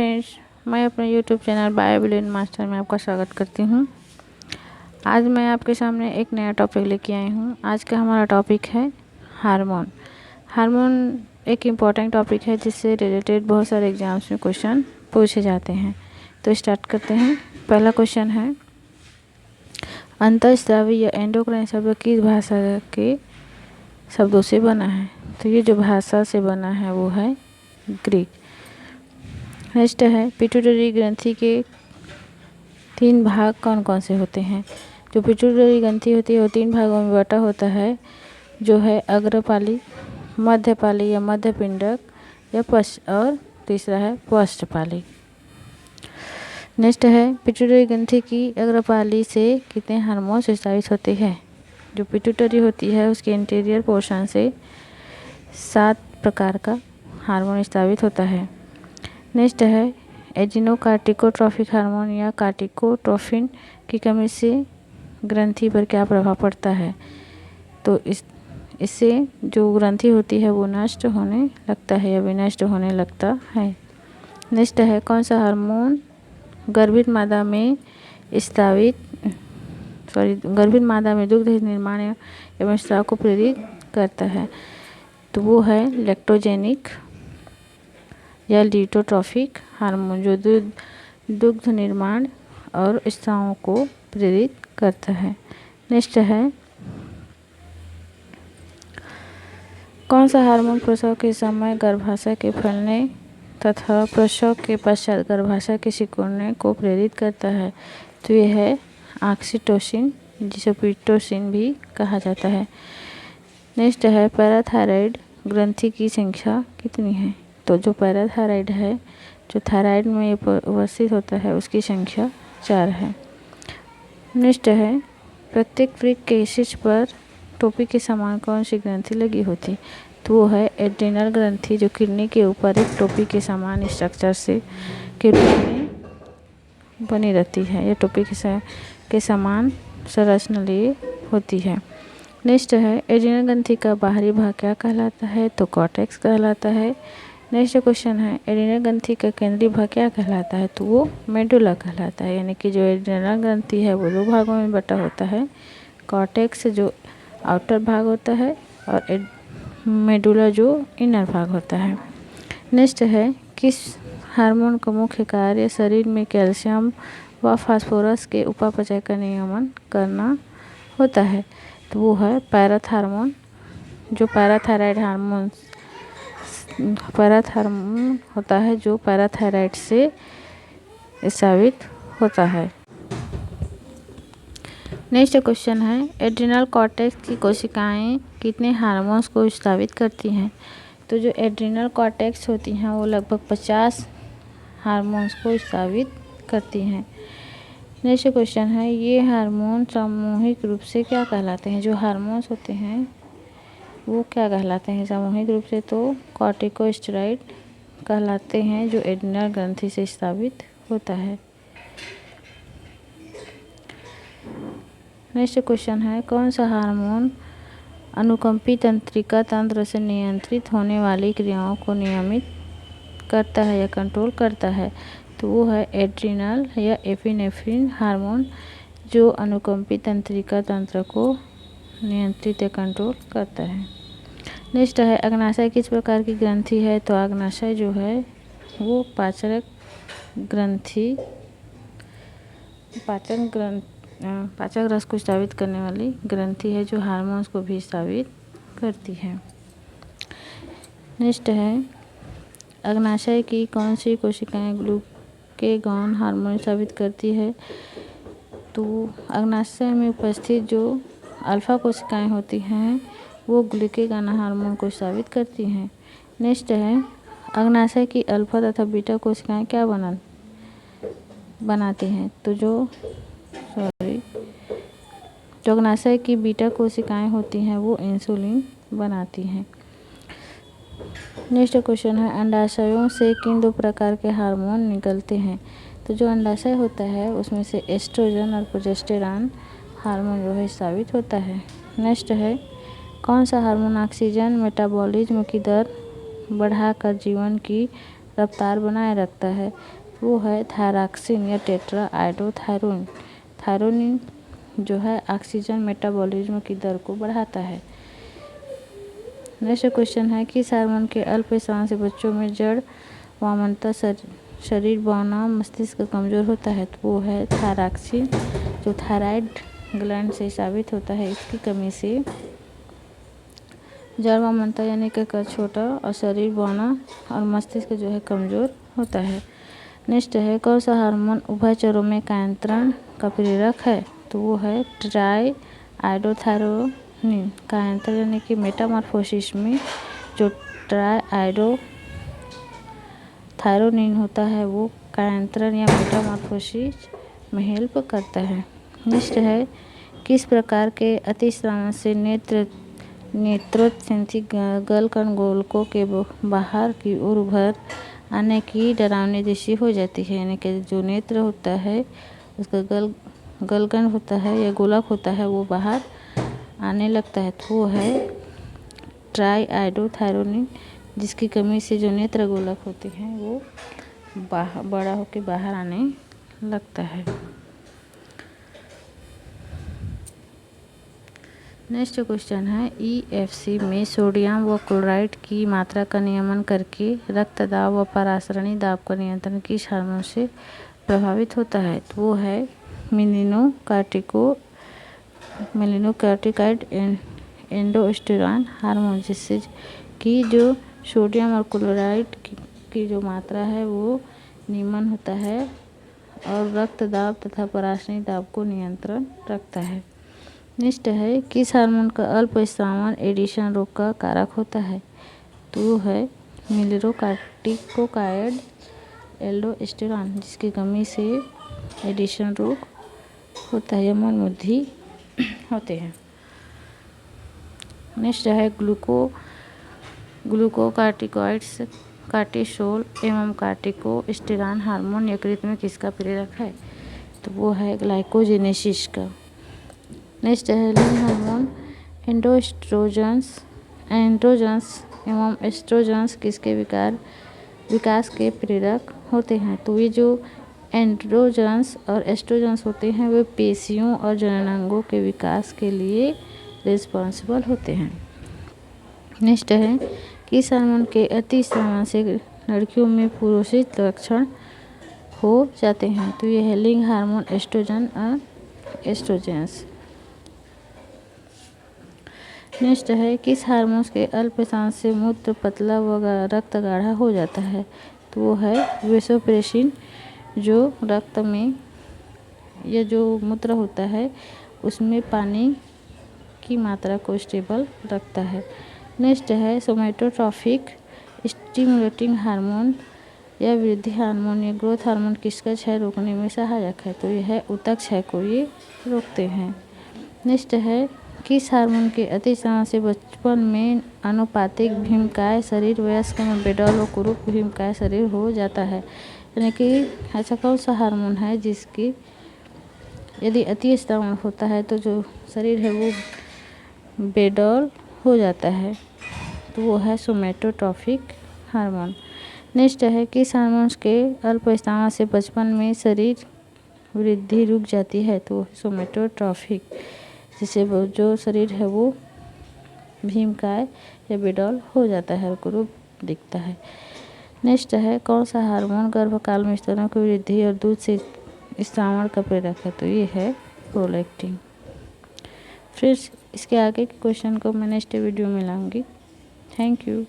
Friends, मैं अपने YouTube channel bio brain master में आपका स्वागत करती हूँ। आज मैं आपके सामने एक नया टॉपिक लेके आई हूँ। आज का हमारा टॉपिक है हार्मोन। हार्मोन एक इम्पॉर्टेंट टॉपिक है जिससे रिलेटेड बहुत सारे एग्जाम्स में क्वेश्चन पूछे जाते हैं। तो स्टार्ट करते हैं। पहला क्वेश्चन है, अंतःस्रावी या एंडोक्राइन शब्द किस भाषा के शब्दों से बना है? तो ये जो भाषा से बना है वो है ग्रीक। नेक्स्ट है, पिट्यूटरी ग्रंथि के 3 भाग कौन कौन से होते हैं? जो पिट्यूटरी ग्रंथि होती है वो 3 भागों में बटा होता है, जो है अग्रपाली, मध्यपाली या मध्यपिंडक या और तीसरा है पृष्ठपाली। नेक्स्ट है, पिट्यूटरी ग्रंथि की अग्रपाली से कितने हार्मोन्स स्रावित होते हैं? जो पिट्यूटरी होती है उसके इंटीरियर पोर्शन से 7 प्रकार का हार्मोन स्रावित होता है। नेक्स्ट है, एडिनोकार्टिकोट्रोफिक हार्मोन या कार्टिकोट्रोफिन की कमी से ग्रंथि पर क्या प्रभाव पड़ता है? तो इससे जो ग्रंथि होती है वो नष्ट होने लगता है या विनष्ट होने लगता है। नेक्स्ट है, कौन सा हार्मोन गर्भित मादा में दुग्ध निर्माण एवं स्राव को प्रेरित करता है? तो वो है लैक्टोजेनिक या ल्यूटोट्रोफिक हार्मोन, जो दुग्ध निर्माण और स्राव को प्रेरित करता है। नेक्स्ट है, कौन सा हार्मोन प्रसव के समय गर्भाशय के फैलने तथा प्रसव के पश्चात गर्भाशय के सिकुड़ने को प्रेरित करता है? तो ये है ऑक्सीटोसिन, जिसे पिटोसिन भी कहा जाता है। नेक्स्ट है, पैराथायराइड ग्रंथि की संख्या कितनी है? तो जो पैराथायराइड है, जो थायराइड में उपस्थित होता है, उसकी संख्या 4 है। नेक्स्ट है, प्रत्येक वृक्क के शीर्ष पर टोपी के समान कौन सी ग्रंथि लगी होती? तो वो है एड्रिनल ग्रंथि, जो किडनी के ऊपर एक टोपी के समान स्ट्रक्चर से के रूप में बनी रहती है। यह टोपी के समान संरचना लिए होती है। नेक्स्ट है, एड्रिनल ग्रंथि का बाहरी भाग क्या कहलाता है? तो कॉर्टेक्स कहलाता है। नेक्स्ट क्वेश्चन है, एड्रिनल ग्रंथि का केंद्रीय भाग क्या कहलाता है? तो वो मेडुला कहलाता है। यानी कि जो एड्रिनल ग्रंथि है वो 2 भागों में बटा होता है, कॉर्टेक्स जो आउटर भाग होता है और मेडुला जो इनर भाग होता है। नेक्स्ट है, किस हार्मोन का मुख्य कार्य शरीर में कैल्शियम व फास्फोरस के उपापचय का नियमन करना होता है? तो वो है पैराथार्मोन। जो पैराथायराइड होता है, जो पैराथायराइड से स्रावित होता है। नेक्स्ट क्वेश्चन है, एड्रिनल कॉर्टेक्स की कोशिकाएं कितने हार्मोन्स को स्रावित करती हैं? तो जो एड्रिनल कॉर्टेक्स होती हैं वो लगभग 50 हार्मोन्स को स्रावित करती हैं। नेक्स्ट क्वेश्चन है, ये हार्मोन सामूहिक रूप से क्या कहलाते हैं? जो हार्मोन्स होते हैं वो क्या कहलाते हैं सामूहिक रूप से? तो कॉर्टिकोस्टेरॉइड कहलाते हैं, जो एड्रिनल ग्रंथि से स्रावित होता है। नेक्स्ट क्वेश्चन है, कौन सा हार्मोन अनुकंपी तंत्रिका तंत्र से नियंत्रित होने वाली क्रियाओं को नियमित करता है या कंट्रोल करता है? तो वो है एड्रिनल या एपिनेफ्रिन हार्मोन, जो अनुकंपी तंत्रिका तंत्र को नियंत्रित या कंट्रोल करता है। नेक्स्ट है, अग्नाशय किस प्रकार की ग्रंथि है? तो अग्नाशय जो है वो पाचक रस को स्रावित करने वाली ग्रंथि है, जो हार्मोन्स को भी स्रावित करती है। नेक्स्ट है, अग्नाशय की कौन सी कोशिकाएं ग्लूकेगॉन हार्मोन स्रावित करती है? तो अग्नाशय में उपस्थित जो अल्फा कोशिकाएं होती हैं वो ग्लूकेगॉन हार्मोन को स्रावित करती हैं। नेक्स्ट है, अग्नाशय की अल्फा तथा बीटा कोशिकाएं क्या बनाती हैं? तो जो अग्नाशय की बीटा कोशिकाएं होती हैं वो इंसुलिन बनाती हैं। नेक्स्ट क्वेश्चन है, अंडाशयों से किन 2 प्रकार के हार्मोन निकलते हैं? तो जो अंडाशय होता है उसमें से एस्ट्रोजन और प्रोजेस्टेरॉन हार्मोन जो है स्रावित होता है। नेक्स्ट है, कौन सा हार्मोन ऑक्सीजन मेटाबॉलिज्म की दर बढ़ाकर जीवन की रफ्तार बनाए रखता है वो है थायरॉक्सिन या टेट्राआइडोथायरोन। थायरोनिन जो है ऑक्सीजन मेटाबॉलिज्म की दर को बढ़ाता है। नेक्स्ट क्वेश्चन है किस हार्मोन के अल्प स्राव से बच्चों में जड़ वामनता शरीर बौना मस्तिष्क कमज़ोर होता है तो वो है थायरॉक्सिन जो थायराइड ग्लैंड से साबित होता है। इसकी कमी से जड़ वामनता यानी कि कद छोटा और शरीर बौना और मस्तिष्क जो है कमज़ोर होता है। नेक्स्ट है कौन सा हार्मोन उभयचरों में कायंत्रण का प्रेरक है तो वो है ट्राई आइडोथायरोनिन। कायंत्रण यानी कि मेटामॉर्फोसिस में जो ट्राई आइडोथायरोनिन होता है वो कायंत्रण या मेटामॉर्फोसिस में हेल्प करता है। नेक्स्ट है किस प्रकार के अतिस्रावन से नेत्रोत्संथी गलकण गोलकों के बाहर की ओर उभर आने की डरावनी दृष्टि हो जाती है यानी कि जो नेत्र होता है उसका गलगन होता है या गोलक होता है वो बाहर आने लगता है तो वो है ट्राई आइडोथायरोनिन जिसकी कमी से जो नेत्र गोलक होते हैं वो बड़ा होकर बाहर आने लगता है। नेक्स्ट क्वेश्चन है EFC में सोडियम व क्लोराइड की मात्रा का नियमन करके रक्त दाब व परासरणी दाब का नियंत्रण किस हार्मोन से प्रभावित होता है तो वो है मेलिनोकार्टिकाइड एंडोस्टेरॉन हार्मोन जिससे कि जो सोडियम और क्लोराइड की जो मात्रा है वो नियमन होता है और रक्त दाब तथा परासरणी दाब को नियंत्रण रखता है। नेक्स्ट है किस हार्मोन का अल्प स्रावन एडिशन रोग का कारक होता है तो वो है मिनरोकार्टिकोकाइड एल्डोस्टेरॉन जिसकी कमी से एडिशन रोग होता है या मंदबुद्धि होते हैं। नेक्स्ट है ग्लूकोकार्टिकॉइड्स कार्टिसोल एवं कार्टिकोस्टेरॉन हार्मोन यकृत में किसका प्रेरक है तो वो है ग्लाइकोजेनेसिस का। नेक्स्ट है लिंग हार्मोन एंड्रोजन्स एवं एस्ट्रोजन्स किसके विकास के प्रेरक होते हैं तो ये जो एंड्रोजन्स और एस्ट्रोजन्स होते हैं वे पेशियों और जननांगों के विकास के लिए रिस्पॉन्सिबल होते हैं। नेक्स्ट है किस हार्मोन के अतिस्रावन से लड़कियों में पुरुषित लक्षण हो जाते हैं तो ये है लिंग हार्मोन एस्ट्रोजन और एस्ट्रोजेंस। नेक्स्ट है किस हार्मोन के अल्पस्राव से मूत्र पतला व रक्त गाढ़ा हो जाता है तो वो है वेसोप्रेसिन जो रक्त में या जो मूत्र होता है उसमें पानी की मात्रा को स्टेबल रखता है। नेक्स्ट है सोमैटोट्रॉफिक स्टिमुलेटिंग हार्मोन या वृद्धि हार्मोन या ग्रोथ हार्मोन किसका क्षय रोकने में सहायक है तो यह है ऊतक क्षय को ये रोकते हैं। नेक्स्ट है किस हार्मोन के अतिस्राव से बचपन में आनुपातिक भीमकाय शरीर वयस्क में बेडौल व कुरूप भीमकाय शरीर हो जाता है यानी कि ऐसा कौन सा हार्मोन है जिसकी यदि अतिस्राव होता है तो जो शरीर है वो बेडौल हो जाता है तो वो है सोमैटोट्रॉफिक हार्मोन। नेक्स्ट है किस हार्मोन के अल्पस्राव से बचपन में शरीर वृद्धि रुक जाती है तो सोमैटोट्रॉफिक जिससे जो शरीर है वो भीमकाय या बेडौल हो जाता है और कुरूप दिखता है। नेक्स्ट है कौन सा हार्मोन गर्भकाल में स्तनों की वृद्धि और दूध से स्रावन का प्रेरक है तो ये है प्रोलैक्टिन। फिर इसके आगे के क्वेश्चन को मैं नेक्स्ट वीडियो में लाऊंगी। Thank you.